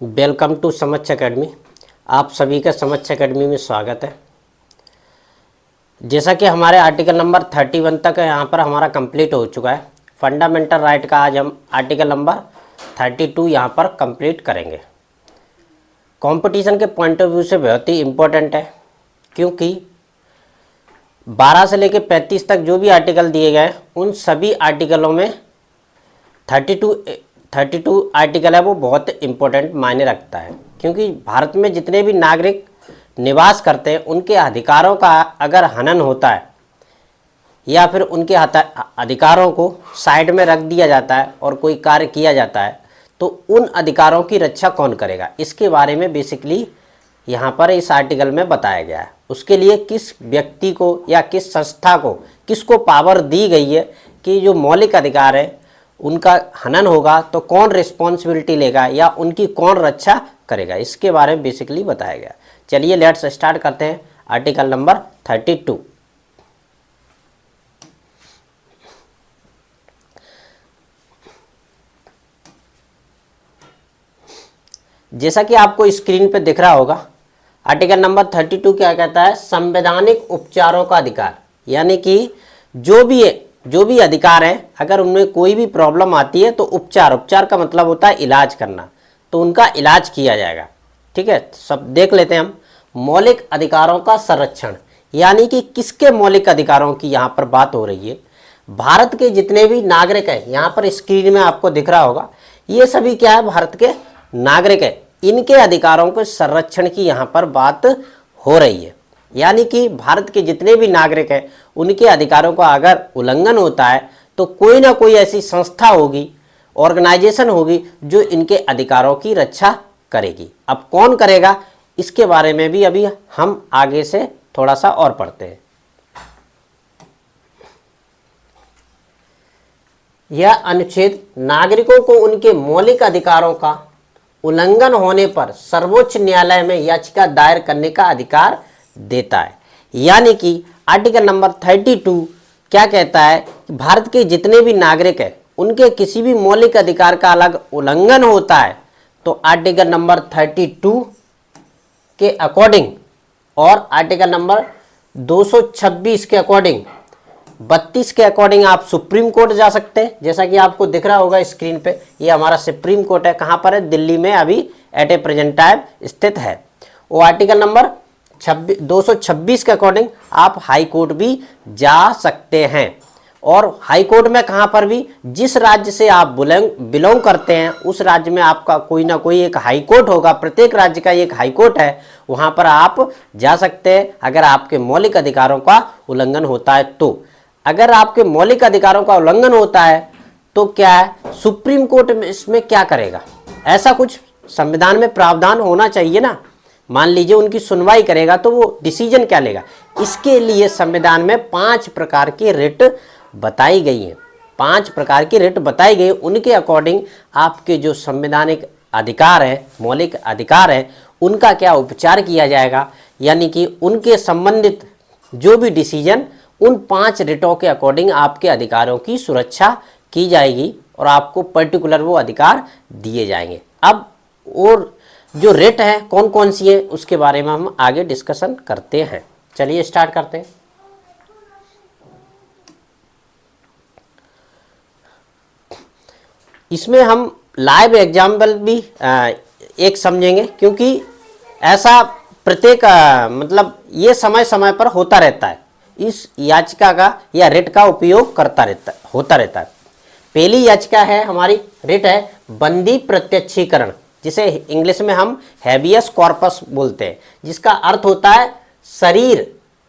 Welcome to समक्ष academy. आप सभी का समक्ष एकेडमी में स्वागत है। जैसा कि हमारे आर्टिकल नंबर 31 तक यहाँ पर हमारा कंप्लीट हो चुका है। फंडामेंटल राइट का आज हम आर्टिकल नंबर 32 यहाँ पर कंप्लीट करेंगे। कंपटीशन के पॉइंट ऑफ व्यू से बहुत ही इम्पोर्टेंट है, क्योंकि 12 से लेकर 35 तक जो भी आर्टिकल दिए गए उन सभी आर्टिकलों में 32 आर्टिकल है वो बहुत इम्पोर्टेंट मायने रखता है, क्योंकि भारत में जितने भी नागरिक निवास करते हैं उनके अधिकारों का अगर हनन होता है या फिर उनके अधिकारों को साइड में रख दिया जाता है और कोई कार्य किया जाता है तो उन अधिकारों की रक्षा कौन करेगा, इसके बारे में बेसिकली यहाँ पर इस आर्टिकल में बताया गया है। उसके लिए किस व्यक्ति को या किस संस्था को किसको पावर दी गई है कि जो मौलिक अधिकार है उनका हनन होगा तो कौन रिस्पॉन्सिबिलिटी लेगा या उनकी कौन रक्षा करेगा, इसके बारे में बेसिकली बताया गया। चलिए लेट्स स्टार्ट करते हैं आर्टिकल नंबर 32। जैसा कि आपको स्क्रीन पे दिख रहा होगा, आर्टिकल नंबर 32 क्या कहता है? संवैधानिक उपचारों का अधिकार, यानी कि जो भी अधिकार है अगर उनमें कोई भी प्रॉब्लम आती है तो उपचार का मतलब होता है इलाज करना, तो उनका इलाज किया जाएगा। ठीक है, सब देख लेते हैं हम। मौलिक अधिकारों का संरक्षण, यानी कि किसके मौलिक अधिकारों की यहाँ पर बात हो रही है? भारत के जितने भी नागरिक हैं, यहाँ पर स्क्रीन में आपको दिख रहा होगा, ये सभी क्या है? भारत के नागरिक है। इनके अधिकारों के संरक्षण की यहाँ पर बात हो रही है, यानी कि भारत के जितने भी नागरिक हैं उनके अधिकारों का अगर उल्लंघन होता है तो कोई ना कोई ऐसी संस्था होगी, ऑर्गेनाइजेशन होगी जो इनके अधिकारों की रक्षा करेगी। अब कौन करेगा, इसके बारे में भी अभी हम आगे से थोड़ा सा और पढ़ते हैं। यह अनुच्छेद नागरिकों को उनके मौलिक अधिकारों का उल्लंघन होने पर सर्वोच्च न्यायालय में याचिका दायर करने का अधिकार देता है। यानी कि आर्टिकल नंबर 32 क्या कहता है कि भारत के जितने भी नागरिक हैं उनके किसी भी मौलिक अधिकार का अलग उल्लंघन होता है तो आर्टिकल नंबर 32 के अकॉर्डिंग और आर्टिकल नंबर 226 के अकॉर्डिंग 32 के अकॉर्डिंग आप सुप्रीम कोर्ट जा सकते हैं। जैसा कि आपको दिख रहा होगा स्क्रीन पे, ये हमारा सुप्रीम कोर्ट है। कहाँ पर है? दिल्ली में अभी एट ए प्रेजेंट टाइम स्थित है। वो आर्टिकल नंबर 226 के अकॉर्डिंग आप हाई कोर्ट भी जा सकते हैं। और हाई कोर्ट में कहाँ पर भी, जिस राज्य से आप बिलोंग करते हैं उस राज्य में आपका कोई ना कोई एक हाई कोर्ट होगा। प्रत्येक राज्य का एक हाई कोर्ट है, वहाँ पर आप जा सकते हैं अगर आपके मौलिक अधिकारों का उल्लंघन होता है तो। अगर आपके मौलिक अधिकारों का उल्लंघन होता है तो क्या है, सुप्रीम कोर्ट में इसमें क्या करेगा? ऐसा कुछ संविधान में प्रावधान होना चाहिए ना। मान लीजिए उनकी सुनवाई करेगा तो वो डिसीजन क्या लेगा? इसके लिए संविधान में 5 प्रकार की रिट बताई गई है। 5 प्रकार की रिट बताई गई, उनके अकॉर्डिंग आपके जो संवैधानिक अधिकार है, मौलिक अधिकार है, उनका क्या उपचार किया जाएगा, यानी कि उनके संबंधित जो भी डिसीजन उन 5 रिटों के अकॉर्डिंग आपके अधिकारों की सुरक्षा की जाएगी और आपको पर्टिकुलर वो अधिकार दिए जाएंगे। अब और जो रिट है कौन कौन सी है उसके बारे में हम आगे डिस्कशन करते हैं। चलिए स्टार्ट करते हैं। इसमें हम लाइव एग्जाम्पल भी एक समझेंगे, क्योंकि ऐसा प्रत्येक मतलब ये समय समय पर होता रहता है। इस याचिका का या रिट का उपयोग होता रहता है। पहली याचिका है हमारी, रिट है बंदी प्रत्यक्षीकरण, जिसे इंग्लिश में हम हैबियस कॉर्पस बोलते हैं, जिसका अर्थ होता है शरीर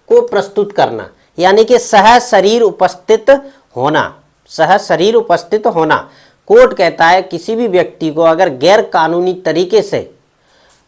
को प्रस्तुत करना, यानी कि सह शरीर उपस्थित होना। कोर्ट कहता है किसी भी व्यक्ति को अगर गैर कानूनी तरीके से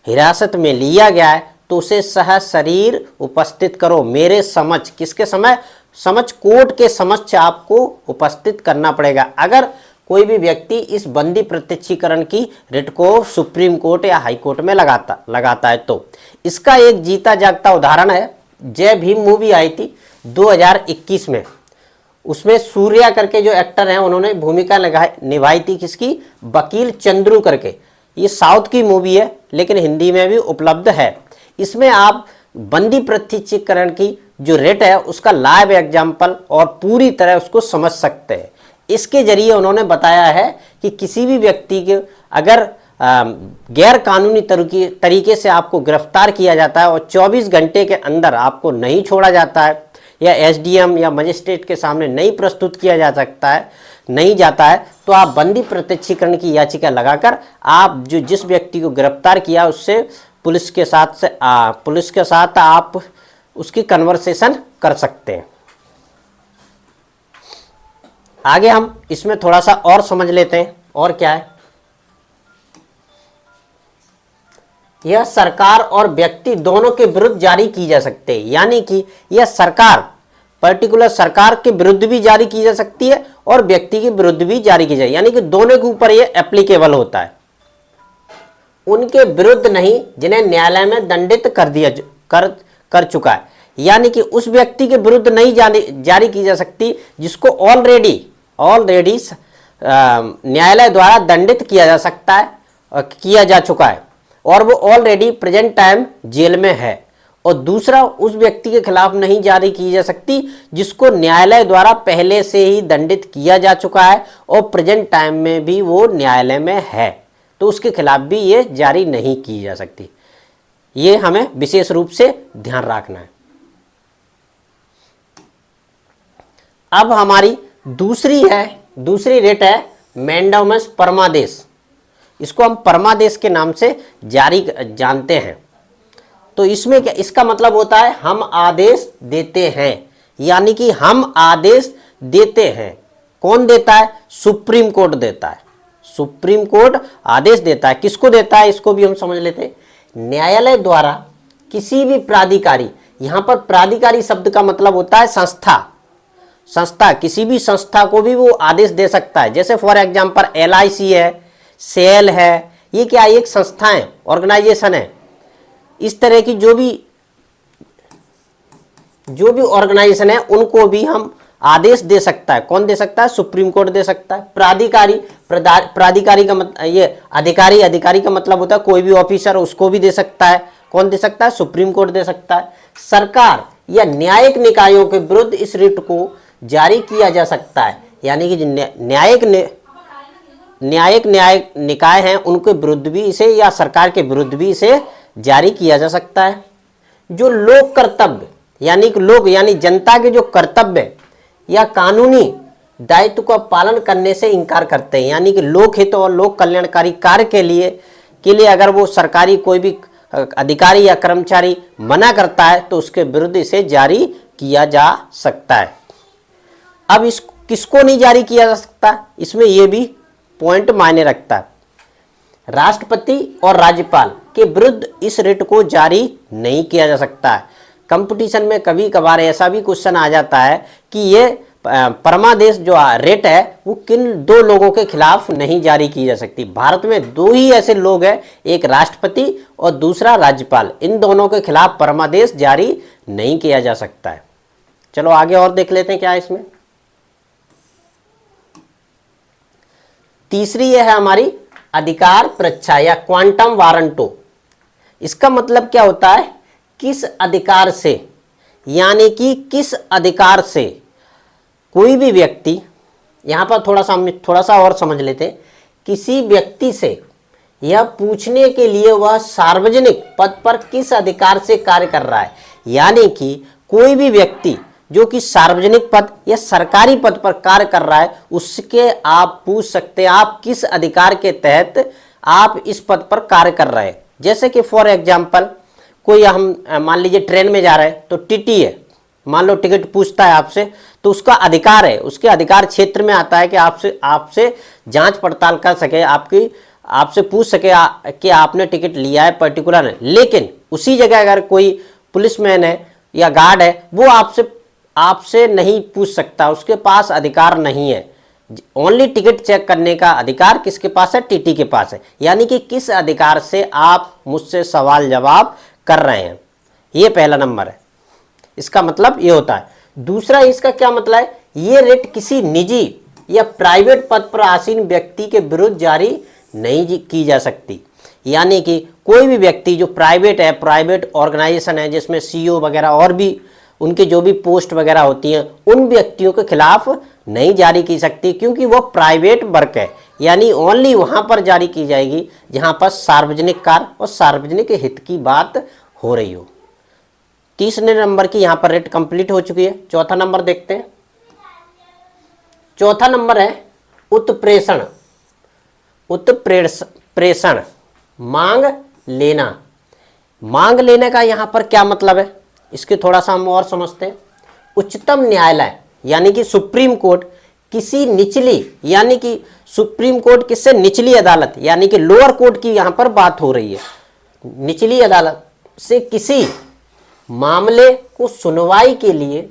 हिरासत में लिया गया है तो उसे सह शरीर उपस्थित करो मेरे समझ। किसके समझ? कोर्ट के समक्ष आपको उपस्थित करना पड़ेगा। अगर कोई भी व्यक्ति इस बंदी प्रत्यक्षीकरण की रिट को सुप्रीम कोर्ट या हाई कोर्ट में लगाता है तो। इसका एक जीता जागता उदाहरण है, जय भीम मूवी आई थी 2021 में। उसमें सूर्या करके जो एक्टर हैं उन्होंने भूमिका निभाई थी, किसकी? वकील चंद्रू करके। ये साउथ की मूवी है लेकिन हिंदी में भी उपलब्ध है। इसमें आप बंदी प्रत्यक्षीकरण की जो रेट है उसका लाइव एग्जाम्पल और पूरी तरह उसको समझ सकते हैं। इसके जरिए उन्होंने बताया है कि किसी भी व्यक्ति के अगर गैर कानूनी तरीके से आपको गिरफ्तार किया जाता है और 24 घंटे के अंदर आपको नहीं छोड़ा जाता है या एसडीएम या मजिस्ट्रेट के सामने नहीं प्रस्तुत किया जा सकता है, नहीं जाता है, तो आप बंदी प्रत्यक्षीकरण की याचिका लगाकर आप जिस व्यक्ति को गिरफ्तार किया उससे पुलिस के साथ आप उसकी कन्वर्सेशन कर सकते हैं। आगे हम इसमें थोड़ा सा और समझ लेते हैं। और क्या है, यह सरकार और व्यक्ति दोनों के विरुद्ध जारी की जा सकते हैं, यानी कि यह सरकार पर्टिकुलर सरकार के विरुद्ध भी जारी की जा सकती है और व्यक्ति के विरुद्ध भी जारी की जाए, यानी कि दोनों के ऊपर यह एप्लीकेबल होता है। उनके विरुद्ध नहीं जिन्हें न्यायालय में दंडित कर चुका है, यानी कि उस व्यक्ति के विरुद्ध नहीं जारी की जा सकती जिसको ऑलरेडी न्यायालय द्वारा दंडित किया जा सकता है, किया जा चुका है और वो ऑलरेडी प्रेजेंट टाइम जेल में है। और दूसरा, उस व्यक्ति के खिलाफ नहीं जारी की जा सकती जिसको न्यायालय द्वारा पहले से ही दंडित किया जा चुका है और प्रेजेंट टाइम में भी वो न्यायालय में है, तो उसके खिलाफ भी ये जारी नहीं की जा सकती। ये हमें विशेष रूप से ध्यान रखना है। अब हमारी दूसरी रेट है मैंडामस परमादेश। इसको हम परमादेश के नाम से जारी जानते हैं। तो इसमें क्या, इसका मतलब होता है हम आदेश देते हैं, यानी कि हम आदेश देते हैं। कौन देता है? सुप्रीम कोर्ट देता है। सुप्रीम कोर्ट आदेश देता है। किसको देता है इसको भी हम समझ लेते हैं। न्यायालय द्वारा किसी भी प्राधिकारी, यहां पर प्राधिकारी शब्द का मतलब होता है संस्था, किसी भी संस्था को भी वो आदेश दे सकता है। जैसे फॉर एग्जांपल LIC है, सेल है, ये क्या एक संस्था है, ऑर्गेनाइजेशन है। इस तरह की जो भी ऑर्गेनाइजेशन है उनको भी हम आदेश दे सकता है। कौन दे सकता है? सुप्रीम कोर्ट दे सकता है। प्राधिकारी का ये अधिकारी का मतलब होता है कोई भी ऑफिसर, उसको भी दे सकता है। कौन दे सकता है? सुप्रीम कोर्ट दे सकता है। सरकार या न्यायिक निकायों के विरुद्ध इस रिट को जारी किया जा सकता है, यानी कि न्यायिक निकाय हैं उनके विरुद्ध भी इसे या सरकार के विरुद्ध भी इसे जारी किया जा सकता है। जो लोक कर्तव्य यानी जनता के जो कर्तव्य या कानूनी दायित्व का पालन करने से इनकार करते हैं, यानी कि लोक हित और लोक कल्याणकारी कार्य के लिए अगर वो सरकारी कोई भी अधिकारी या कर्मचारी मना करता है तो उसके विरुद्ध इसे जारी किया जा सकता है। अब किसको नहीं जारी किया जा सकता, इसमें यह भी पॉइंट मायने रखता है। राष्ट्रपति और राज्यपाल के विरुद्ध इस रिट को जारी नहीं किया जा सकता है। कंपटीशन में कभी कभार ऐसा भी क्वेश्चन आ जाता है कि ये परमादेश जो रिट है वो किन दो लोगों के खिलाफ नहीं जारी की जा सकती। भारत में दो ही ऐसे लोग हैं, एक राष्ट्रपति और दूसरा राज्यपाल। इन दोनों के खिलाफ परमादेश जारी नहीं किया जा सकता है। चलो आगे और देख लेते हैं क्या है इसमें। तीसरी यह है हमारी अधिकार परीक्षा या क्वांटम वारंटो। इसका मतलब क्या होता है? किस अधिकार से, यानी कि किस अधिकार से कोई भी व्यक्ति, यहां पर थोड़ा सा और समझ लेते हैं। किसी व्यक्ति से यह पूछने के लिए वह सार्वजनिक पद पर किस अधिकार से कार्य कर रहा है, यानी कि कोई भी व्यक्ति जो कि सार्वजनिक पद या सरकारी पद पर कार्य कर रहा है उसके आप पूछ सकते हैं आप किस अधिकार के तहत आप इस पद पर कार्य कर रहे हैं। जैसे कि फॉर एग्जांपल कोई हम मान लीजिए ट्रेन में जा रहे हैं तो टीटी है, मान लो टिकट पूछता है आपसे, तो उसका अधिकार है, उसके अधिकार क्षेत्र में आता है कि आपसे जांच पड़ताल कर सके, आपसे पूछ सके कि आपने टिकट लिया है पर्टिकुलर। लेकिन उसी जगह अगर कोई पुलिसमैन है या गार्ड है वो आपसे नहीं पूछ सकता, उसके पास अधिकार नहीं है। ओनली टिकट चेक करने का अधिकार किसके पास है? टीटी के पास है। यानी कि किस अधिकार से आप मुझसे सवाल जवाब कर रहे हैं, ये पहला नंबर है। इसका मतलब ये होता है। दूसरा इसका क्या मतलब है? ये रिट किसी निजी या प्राइवेट पद पर आसीन व्यक्ति के विरुद्ध जारी नहीं की जा सकती। यानी कि कोई भी व्यक्ति जो प्राइवेट है, प्राइवेट ऑर्गेनाइजेशन है जिसमें सीईओ वगैरह और भी उनके जो भी पोस्ट वगैरह होती हैं, उन व्यक्तियों के खिलाफ नहीं जारी की सकती, क्योंकि वो प्राइवेट वर्क है। यानी ओनली वहां पर जारी की जाएगी जहां पर सार्वजनिक कार्य और सार्वजनिक हित की बात हो रही हो। तीसरे नंबर की यहां पर रेट कंप्लीट हो चुकी है। चौथा नंबर देखते हैं। चौथा नंबर है उत्प्रेषण। उत्प्रेषण मांग लेना। मांग लेने का यहां पर क्या मतलब है, इसके थोड़ा सा हम और समझते हैं। उच्चतम न्यायालय यानी कि सुप्रीम कोर्ट किसी निचली, यानी कि सुप्रीम कोर्ट किससे, निचली अदालत यानी कि लोअर कोर्ट की यहां पर बात हो रही है, निचली अदालत से किसी मामले को सुनवाई के लिए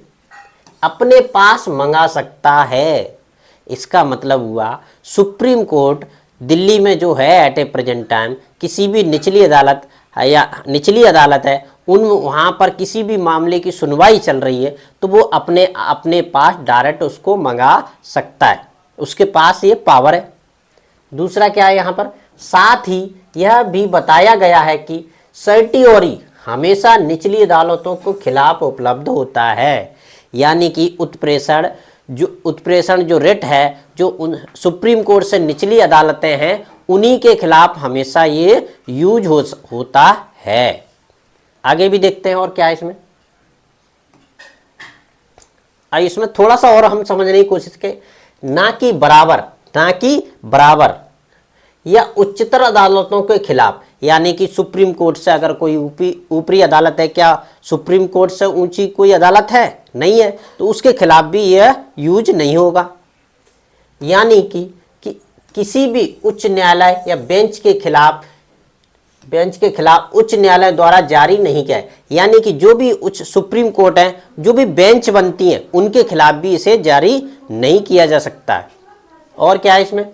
अपने पास मंगा सकता है। इसका मतलब हुआ सुप्रीम कोर्ट दिल्ली में जो है एट ए प्रेजेंट टाइम किसी भी निचली अदालत या निचली अदालत है, उन वहाँ पर किसी भी मामले की सुनवाई चल रही है तो वो अपने पास डायरेक्ट उसको मंगा सकता है, उसके पास ये पावर है। दूसरा क्या है यहाँ पर, साथ ही यह भी बताया गया है कि सर्टियोरी हमेशा निचली अदालतों के खिलाफ उपलब्ध होता है। यानी कि उत्प्रेषण जो रेट है, जो उन सुप्रीम कोर्ट से निचली अदालतें हैं उन्हीं के खिलाफ हमेशा ये यूज होता है। आगे भी देखते हैं और क्या है इसमें। इसमें थोड़ा सा और हम समझने की कोशिश करें। ना कि बराबर या उच्चतर अदालतों के खिलाफ, यानी कि सुप्रीम कोर्ट से अगर कोई ऊपरी अदालत है, क्या सुप्रीम कोर्ट से ऊंची कोई अदालत है, नहीं है, तो उसके खिलाफ भी यह यूज नहीं होगा। यानी कि किसी भी उच्च न्यायालय या बेंच के खिलाफ उच्च न्यायालय द्वारा जारी नहीं किया है। यानी कि जो भी उच्च सुप्रीम कोर्ट है, जो भी बेंच बनती हैं, उनके खिलाफ भी इसे जारी नहीं किया जा सकता है। और क्या है इसमें,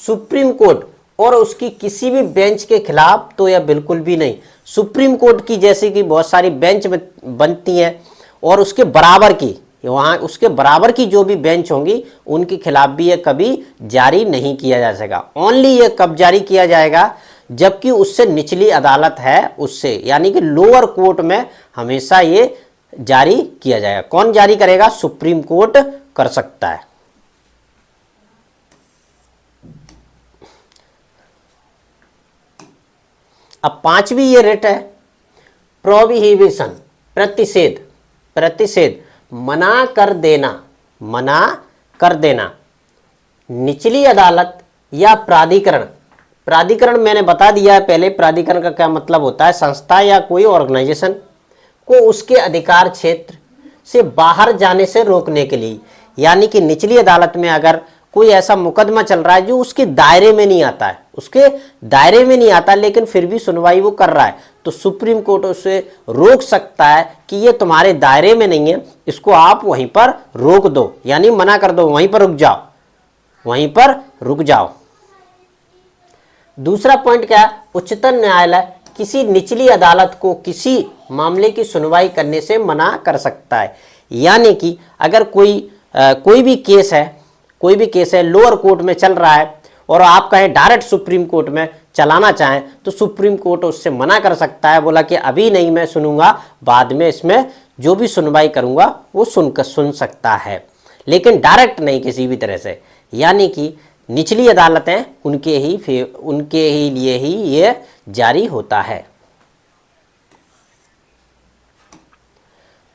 सुप्रीम कोर्ट और उसकी किसी भी बेंच के खिलाफ तो यह बिल्कुल भी नहीं। सुप्रीम कोर्ट की जैसे कि बहुत सारी बेंच बनती हैं और उसके बराबर की, वहाँ उसके बराबर की जो भी बेंच होंगी उनके खिलाफ भी यह कभी जारी नहीं किया जा सकेगा। ओनली ये कब जारी किया जाएगा, जबकि उससे निचली अदालत है उससे, यानी कि लोअर कोर्ट में हमेशा ये जारी किया जाएगा। कौन जारी करेगा, सुप्रीम कोर्ट कर सकता है। अब पांचवी ये रेट है प्रोहिबिशन, प्रतिषेध, मना कर देना। निचली अदालत या प्राधिकरण मैंने बता दिया है पहले, प्राधिकरण का क्या मतलब होता है, संस्था या कोई ऑर्गेनाइजेशन को उसके अधिकार क्षेत्र से बाहर जाने से रोकने के लिए। यानी कि निचली अदालत में अगर कोई ऐसा मुकदमा चल रहा है जो उसके दायरे में नहीं आता, लेकिन फिर भी सुनवाई वो कर रहा है, तो सुप्रीम कोर्ट उसे रोक सकता है कि ये तुम्हारे दायरे में नहीं है, इसको आप वहीं पर रोक दो, यानी मना कर दो, वहीं पर रुक जाओ। दूसरा पॉइंट क्या है, उच्चतम न्यायालय किसी निचली अदालत को किसी मामले की सुनवाई करने से मना कर सकता है। यानी कि अगर कोई भी केस है लोअर कोर्ट में चल रहा है और आप कहें डायरेक्ट सुप्रीम कोर्ट में चलाना चाहें, तो सुप्रीम कोर्ट उससे मना कर सकता है, बोला कि अभी नहीं मैं सुनूंगा, बाद में इसमें जो भी सुनवाई करूंगा वो सुन सकता है, लेकिन डायरेक्ट नहीं किसी भी तरह से। यानी कि निचली अदालतें उनके ही लिए ही ये जारी होता है।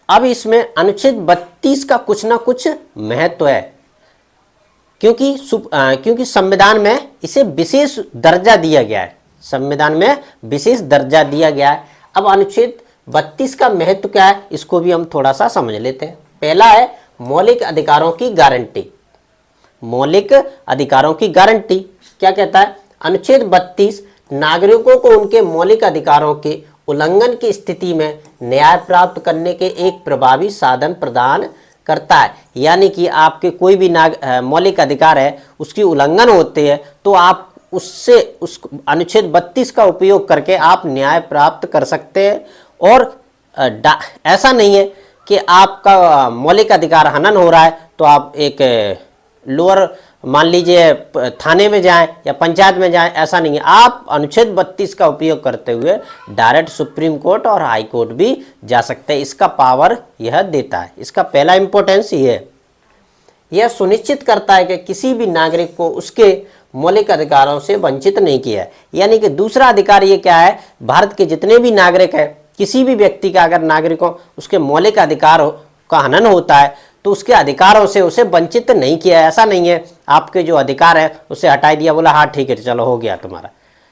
अब इसमें अनुच्छेद 32 का कुछ ना कुछ महत्व है, क्योंकि संविधान में इसे विशेष दर्जा दिया गया है। अब अनुच्छेद 32 का महत्व क्या है, इसको भी हम थोड़ा सा समझ लेते हैं। पहला है मौलिक अधिकारों की गारंटी। क्या कहता है अनुच्छेद 32, नागरिकों को उनके मौलिक अधिकारों के उल्लंघन की स्थिति में न्याय प्राप्त करने के एक प्रभावी साधन प्रदान करता है। यानी कि आपके कोई भी मौलिक अधिकार है, उसकी उल्लंघन होते हैं, तो आप उस अनुच्छेद 32 का उपयोग करके आप न्याय प्राप्त कर सकते हैं। और ऐसा नहीं है कि आपका मौलिक अधिकार हनन हो रहा है तो आप एक लोअर मान लीजिए थाने में जाएं या पंचायत में जाएं, ऐसा नहीं है। आप अनुच्छेद 32 का उपयोग करते हुए डायरेक्ट सुप्रीम कोर्ट और हाई कोर्ट भी जा सकते हैं। इसका पावर यह देता है। इसका पहला इंपॉर्टेंस ये है, यह सुनिश्चित करता है कि किसी भी नागरिक को उसके मौलिक अधिकारों से वंचित नहीं किया है। यानी कि दूसरा अधिकार ये क्या है, भारत के जितने भी नागरिक हैं, किसी भी व्यक्ति का अगर नागरिकों उसके मौलिक अधिकार का हनन होता है तो उसके अधिकारों से उसे वंचित नहीं किया है। ऐसा नहीं है आपके जो अधिकार है उसे हटा दिया, बोला हाँ ठीक है चलो हो गया तुम्हारा,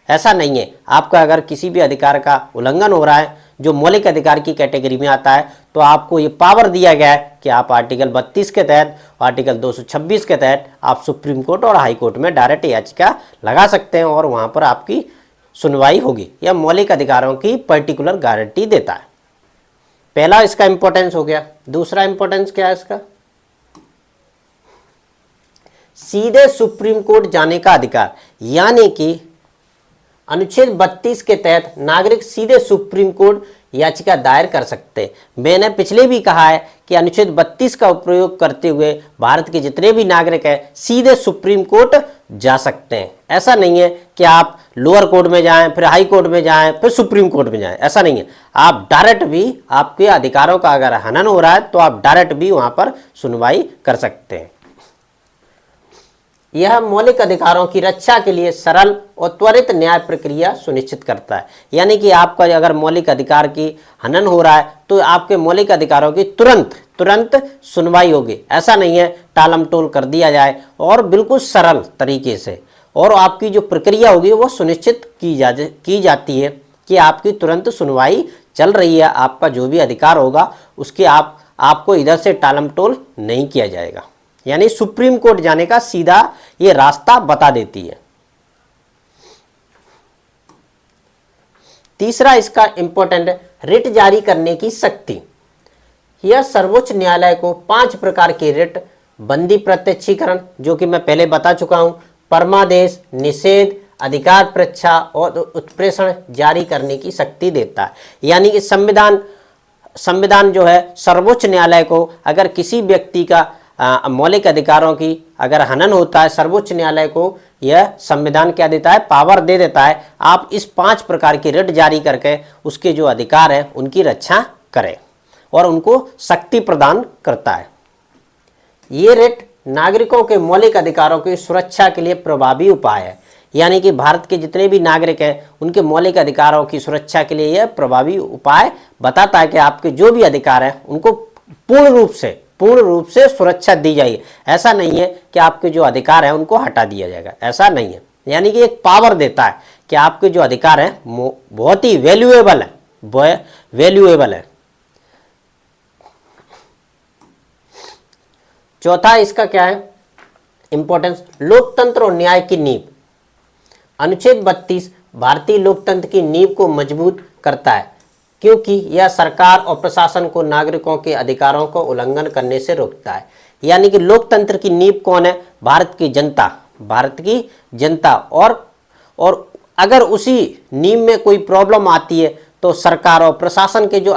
ऐसा नहीं है। आपका अगर किसी भी अधिकार का उल्लंघन हो रहा है जो मौलिक अधिकार की कैटेगरी में आता है तो आपको ये पावर दिया गया है कि आप आर्टिकल 32 के तहत, आर्टिकल 226 के तहत आप सुप्रीम कोर्ट और हाई कोर्ट में डायरेक्ट याचिका लगा सकते हैं और वहां पर आपकी सुनवाई होगी। यह मौलिक अधिकारों की पर्टिकुलर गारंटी देता है। पहला इसका इंपॉर्टेंस हो गया। दूसरा इंपॉर्टेंस क्या है इसका, सीधे सुप्रीम कोर्ट जाने का अधिकार। यानी कि अनुच्छेद 32 के तहत नागरिक सीधे सुप्रीम कोर्ट याचिका दायर कर सकते हैं। मैंने पिछले भी कहा है कि अनुच्छेद 32 का उपयोग करते हुए भारत के जितने भी नागरिक हैं सीधे सुप्रीम कोर्ट जा सकते हैं। ऐसा नहीं है कि आप लोअर कोर्ट में जाएं, फिर हाई कोर्ट में जाएं, फिर सुप्रीम कोर्ट में जाएं, ऐसा नहीं है। आप डायरेक्ट भी, आपके अधिकारों का अगर हनन हो रहा है तो आप डायरेक्ट भी वहां पर सुनवाई कर सकते हैं। यह मौलिक अधिकारों की रक्षा के लिए सरल और त्वरित न्याय प्रक्रिया सुनिश्चित करता है। यानी कि आपका अगर मौलिक अधिकार की हनन हो रहा है तो आपके मौलिक अधिकारों की तुरंत सुनवाई होगी। ऐसा नहीं है टालम टोल कर दिया जाए, और बिल्कुल सरल तरीके से, और आपकी जो प्रक्रिया होगी वो सुनिश्चित की जाती है कि आपकी तुरंत सुनवाई चल रही है। आपका जो भी अधिकार होगा उसके आपको इधर से टालम टोल नहीं किया जाएगा। यानी सुप्रीम कोर्ट जाने का सीधा ये रास्ता बता देती है। तीसरा इसका इंपॉर्टेंट है, रिट जारी करने की शक्ति। यह सर्वोच्च न्यायालय को 5 प्रकार के रिट, बंदी प्रत्यक्षीकरण जो कि मैं पहले बता चुका हूं, परमादेश, निषेध, अधिकार परीक्षा और उत्प्रेषण जारी करने की शक्ति देता है। यानी कि संविधान जो है सर्वोच्च न्यायालय को अगर किसी व्यक्ति का मौलिक अधिकारों की अगर हनन होता है, सर्वोच्च न्यायालय को यह संविधान क्या देता है, पावर दे देता है, आप इस 5 प्रकार की रिट जारी करके उसके जो अधिकार है उनकी रक्षा करें और उनको शक्ति प्रदान करता है। ये रिट नागरिकों के मौलिक अधिकारों की सुरक्षा के लिए प्रभावी उपाय है। यानी कि भारत के जितने भी नागरिक हैं उनके मौलिक अधिकारों की सुरक्षा के लिए यह प्रभावी उपाय बताता है कि आपके जो भी अधिकार हैं उनको पूर्ण रूप से सुरक्षा दी जाएगी। ऐसा नहीं है कि आपके जो अधिकार हैं उनको हटा दिया जाएगा, ऐसा नहीं है। यानी कि एक पावर देता है कि आपके जो अधिकार हैं बहुत ही वैल्यूएबल है। चौथा इसका क्या है इंपॉर्टेंस, लोकतंत्र और न्याय की नींव। अनुच्छेद 32 भारतीय लोकतंत्र की नींव को मजबूत करता है क्योंकि यह सरकार और प्रशासन को नागरिकों के अधिकारों को उल्लंघन करने से रोकता है। यानी कि लोकतंत्र की नींव कौन है, भारत की जनता। और अगर उसी नींव में कोई प्रॉब्लम आती है तो सरकार और प्रशासन के जो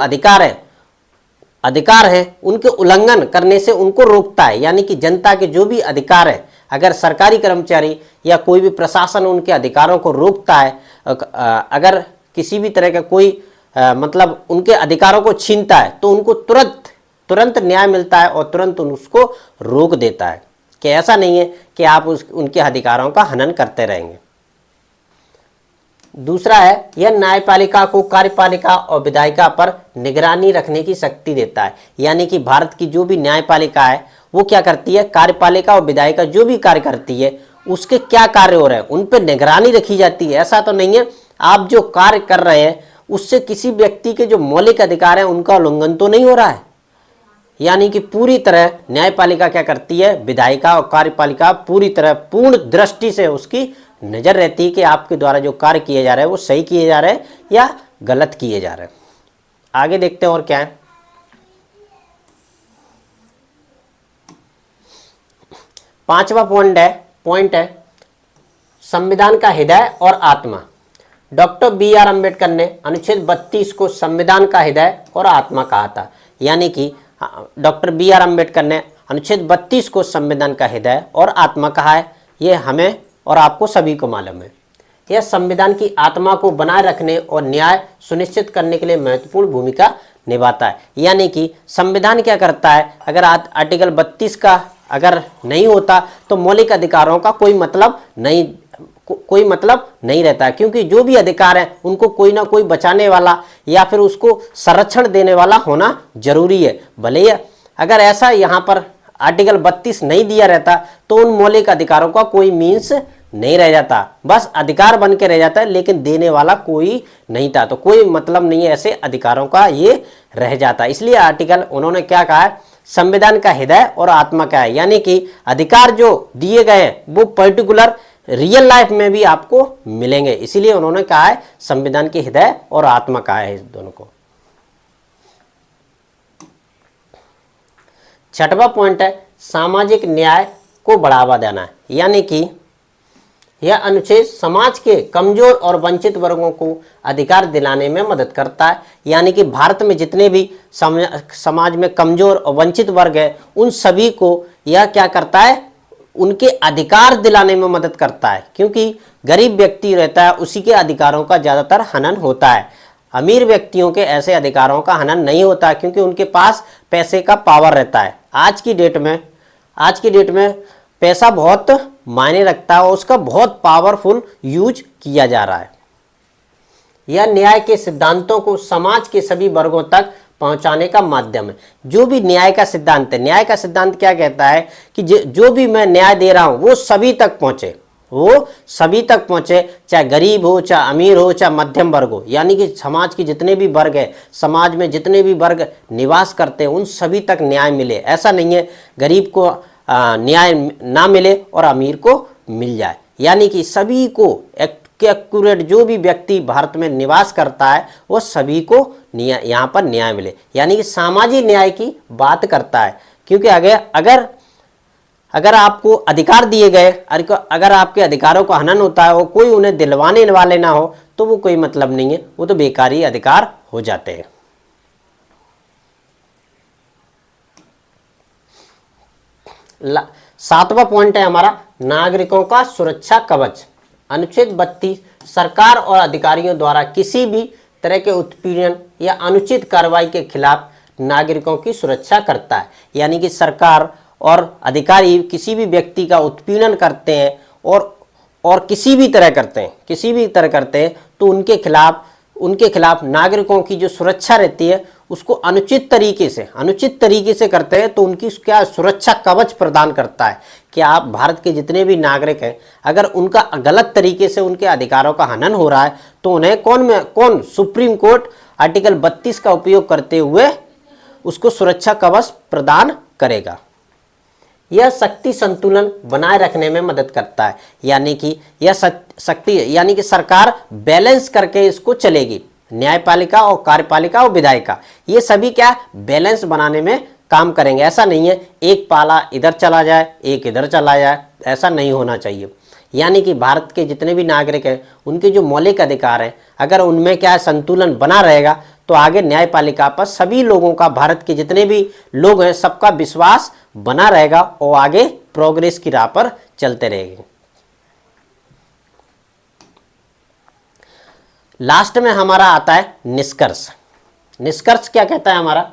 अधिकार हैं उनके उल्लंघन करने से उनको रोकता है। यानी कि जनता के जो भी अधिकार है, अगर सरकारी कर्मचारी या कोई भी प्रशासन उनके अधिकारों को रोकता है, अगर किसी भी तरह का कोई मतलब उनके अधिकारों को छीनता है तो उनको तुरंत न्याय मिलता है और तुरंत उसको रोक देता है। कि ऐसा नहीं है कि आप उनके अधिकारों का हनन करते रहेंगे। दूसरा है, यह न्यायपालिका को कार्यपालिका और विधायिका पर निगरानी रखने की शक्ति देता है। यानी कि भारत की जो भी न्यायपालिका है वो क्या करती है, कार्यपालिका और विधायिका जो भी कार्य करती है उसके क्या कार्य हो रहे हैं उन पर निगरानी रखी जाती है। ऐसा तो नहीं है आप जो कार्य कर रहे हैं उससे किसी व्यक्ति के जो मौलिक अधिकार है उनका उल्लंघन तो नहीं हो रहा है। यानी कि पूरी तरह न्यायपालिका क्या करती है, विधायिका और कार्यपालिका पूर्ण दृष्टि से उसकी नजर रहती है कि आपके द्वारा जो कार्य किए जा रहे हैं वो सही किए जा रहे हैं या गलत किए जा रहे हैं। आगे देखते हैं और क्या है। पांचवा पॉइंट है संविधान का हृदय और आत्मा। Doctor B R. अम्बेडकर ने अनुच्छेद 32 को संविधान का हृदय और आत्मा कहा था। यानी कि डॉक्टर बी.आर. अम्बेडकर ने अनुच्छेद 32 को संविधान का हृदय और आत्मा कहा है। ये हमें और आपको सभी को मालूम है। यह संविधान की आत्मा को बनाए रखने और न्याय सुनिश्चित करने के लिए महत्वपूर्ण भूमिका निभाता है। यानी कि संविधान क्या करता है, अगर आर्टिकल 32 का अगर नहीं होता तो मौलिक अधिकारों का कोई मतलब नहीं रहता है, क्योंकि जो भी अधिकार है उनको कोई ना कोई बचाने वाला या फिर उसको संरक्षण देने वाला होना जरूरी है। भले ही अगर ऐसा यहाँ पर आर्टिकल 32 नहीं दिया रहता तो उन मौलिक अधिकारों का कोई मीन्स नहीं रह जाता, बस अधिकार बन के रह जाता है, लेकिन देने वाला कोई नहीं था, तो कोई मतलब नहीं है ऐसे अधिकारों का, ये रह जाता। इसलिए आर्टिकल उन्होंने क्या कहा है, संविधान का हृदय और आत्मा क्या है, यानी कि अधिकार जो दिए गए हैं वो पर्टिकुलर रियल लाइफ में भी आपको मिलेंगे। इसीलिए उन्होंने कहा है संविधान के हृदय और आत्मा कहा है इस दोनों को। छठवां पॉइंट है सामाजिक न्याय को बढ़ावा देना, यानी कि यह अनुच्छेद समाज के कमजोर और वंचित वर्गों को अधिकार दिलाने में मदद करता है। यानी कि भारत में जितने भी समाज में कमजोर और वंचित वर्ग है उन सभी को यह क्या करता है, उनके अधिकार दिलाने में मदद करता है, क्योंकि गरीब व्यक्ति रहता है उसी के अधिकारों का ज़्यादातर हनन होता है। अमीर व्यक्तियों के ऐसे अधिकारों का हनन नहीं होता, क्योंकि उनके पास पैसे का पावर रहता है। आज की डेट में पैसा बहुत मायने रखता है और उसका बहुत पावरफुल यूज किया जा रहा है। यह न्याय के सिद्धांतों को समाज के सभी वर्गों तक पहुंचाने का माध्यम है। जो भी न्याय का सिद्धांत है, न्याय का सिद्धांत क्या कहता है कि जो भी मैं न्याय दे रहा हूं वो सभी तक पहुंचे, चाहे गरीब हो, चाहे अमीर हो, चाहे मध्यम वर्ग हो। यानी कि समाज के जितने भी वर्ग है, समाज में जितने भी वर्ग निवास करते हैं उन सभी तक न्याय मिले। ऐसा नहीं है गरीब को न्याय ना मिले और अमीर को मिल जाए। यानी कि सभी को एक्यूरेट, जो भी व्यक्ति भारत में निवास करता है वो सभी को यहाँ पर न्याय मिले, यानी कि सामाजिक न्याय की बात करता है। क्योंकि अगर आपको अधिकार दिए गए, अगर आपके अधिकारों का हनन होता है और कोई उन्हें दिलवाने वाले ना हो तो वो कोई मतलब नहीं है, वो तो बेकारी अधिकार हो जाते हैं। सातवां पॉइंट है हमारा नागरिकों का सुरक्षा कवच। अनुच्छेद 32 सरकार और अधिकारियों द्वारा किसी भी तरह के उत्पीड़न या अनुचित कार्रवाई के खिलाफ नागरिकों की सुरक्षा करता है। यानी कि सरकार और अधिकारी किसी भी व्यक्ति का उत्पीड़न करते हैं और किसी भी तरह करते हैं तो उनके खिलाफ नागरिकों की जो सुरक्षा रहती है उसको अनुचित तरीके से करते हैं तो उनकी क्या सुरक्षा कवच प्रदान करता है कि आप भारत के जितने भी नागरिक हैं, अगर उनका गलत तरीके से उनके अधिकारों का हनन हो रहा है तो उन्हें कौन सुप्रीम कोर्ट आर्टिकल 32 का उपयोग करते हुए उसको सुरक्षा कवच प्रदान करेगा। यह शक्ति संतुलन बनाए रखने में मदद करता है। यानी कि यह शक्ति सरकार बैलेंस करके इसको चलेगी। न्यायपालिका और कार्यपालिका और विधायिका ये सभी क्या बैलेंस बनाने में काम करेंगे। ऐसा नहीं है एक पाला इधर चला जाए एक इधर चला जाए, ऐसा नहीं होना चाहिए। यानी कि भारत के जितने भी नागरिक हैं उनके जो मौलिक अधिकार हैं, अगर उनमें क्या संतुलन बना रहेगा तो आगे न्यायपालिका पर सभी लोगों का, भारत के जितने भी लोग हैं सबका विश्वास बना रहेगा और आगे प्रोग्रेस की राह पर चलते रहेंगे। लास्ट में हमारा आता है निष्कर्ष क्या कहता है हमारा,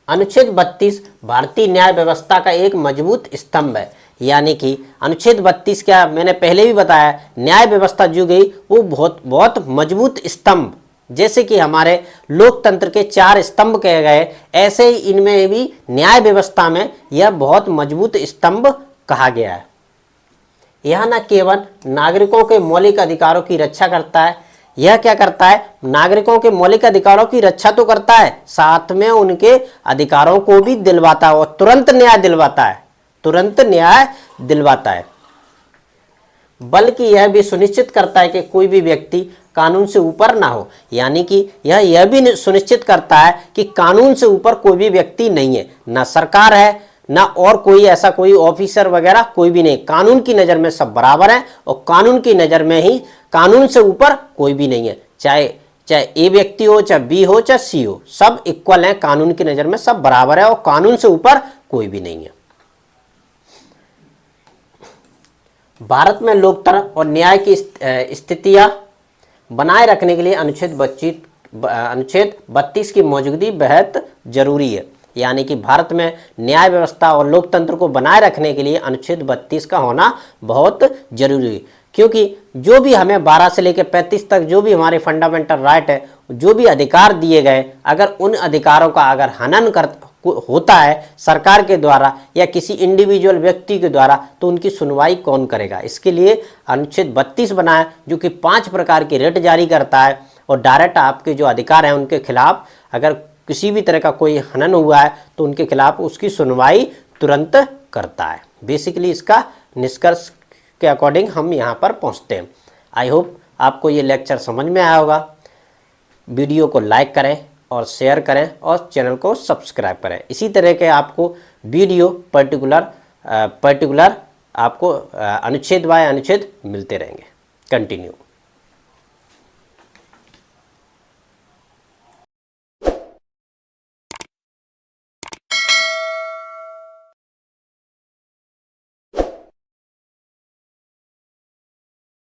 अनुच्छेद 32 भारतीय न्याय व्यवस्था का एक मजबूत स्तंभ है। यानी कि अनुच्छेद 32 क्या, मैंने पहले भी बताया, न्याय व्यवस्था जो गई वो बहुत मजबूत स्तंभ, जैसे कि हमारे लोकतंत्र के 4 स्तंभ कहे गए, ऐसे ही इनमें भी न्याय व्यवस्था में यह बहुत मजबूत स्तंभ कहा गया है। यह न केवल नागरिकों के मौलिक अधिकारों की रक्षा करता है, यह क्या करता है, नागरिकों के मौलिक अधिकारों की रक्षा तो करता है, साथ में उनके अधिकारों को भी दिलवाता है और तुरंत न्याय दिलवाता है। बल्कि यह भी सुनिश्चित करता है कि कोई भी व्यक्ति कानून से ऊपर ना हो। यानी कि यह भी सुनिश्चित करता है कि कानून से ऊपर कोई भी व्यक्ति नहीं है, ना सरकार है ना और कोई ऐसा कोई ऑफिसर वगैरह कोई भी नहीं। कानून की नज़र में सब बराबर हैं और कानून की नज़र में ही, कानून से ऊपर कोई भी नहीं है। चाहे चाहे ए व्यक्ति हो, चाहे बी हो, चाहे सी हो, सब इक्वल हैं कानून की नज़र में, सब बराबर है और कानून से ऊपर कोई भी नहीं है। भारत में लोकतंत्र और न्याय की स्थितियां बनाए रखने के लिए अनुच्छेद 32 की मौजूदगी बेहद जरूरी है। यानी कि भारत में न्याय व्यवस्था और लोकतंत्र को बनाए रखने के लिए अनुच्छेद 32 का होना बहुत जरूरी है, क्योंकि जो भी हमें 12 से लेकर 35 तक जो भी हमारे फंडामेंटल राइट है, जो भी अधिकार दिए गए, अगर उन अधिकारों का अगर हनन होता है सरकार के द्वारा या किसी इंडिविजुअल व्यक्ति के द्वारा, तो उनकी सुनवाई कौन करेगा। इसके लिए अनुच्छेद 32 बना है, जो कि 5 प्रकार की रिट जारी करता है और डायरेक्ट आपके जो अधिकार हैं उनके खिलाफ अगर किसी भी तरह का कोई हनन हुआ है तो उनके खिलाफ उसकी सुनवाई तुरंत करता है। बेसिकली इसका निष्कर्ष के अकॉर्डिंग हम यहाँ पर पहुँचते हैं। आई होप आपको ये लेक्चर समझ में आया होगा। वीडियो को लाइक करें और शेयर करें और चैनल को सब्सक्राइब करें। इसी तरह के आपको वीडियो पर्टिकुलर आपको अनुच्छेद बाय अनुच्छेद मिलते रहेंगे। कंटिन्यू।